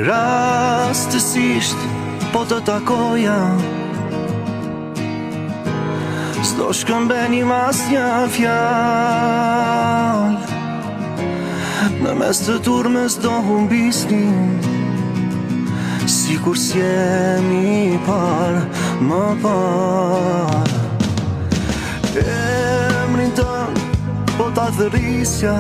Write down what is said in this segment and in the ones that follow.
Rastësisht po të takoja, s'do shkëmbenim asnjë fjalë, në mes të turmës do humbisnim, sikur s'jemi parë më parë. Emrin tënd po ta thërrisja,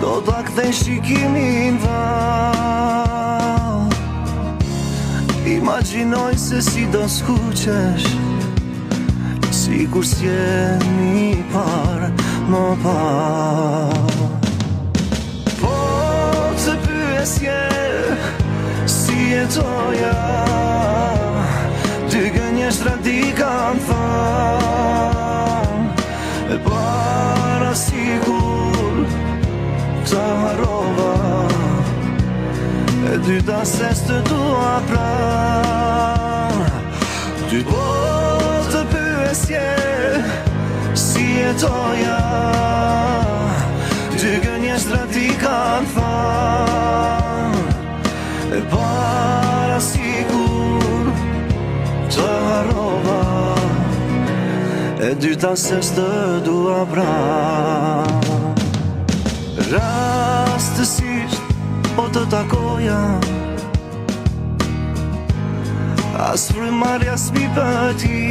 do ta kthej shikimin val. Imagjinoj se si do skuqesh, sikur s'jemi parë më parë. Po të pyesje si jetoja, dy gënjeshtra di kanë thënë, e para sikur të harrova, e dyta se s'të dua pranë. Dy të pyesje si jetoja, dy gënjeshtra ti kanë thënë, e para sikur të harrova, e dyta se s'të dua pranë. Rastësisht po të takoja, as frymarrja s'mi pëti,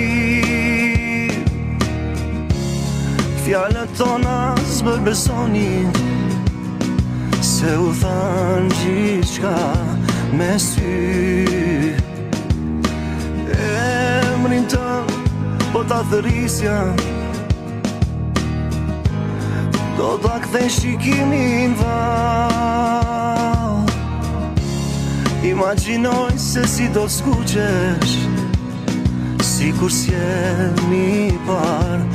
fjalët tona s'bërbesonin, se u thanë gjithçka me sy. Emrin tënd po ta thërrisja, do ta kthej shikimin val. Imagjinoj se si do skuqesh, sikur s'jemi parë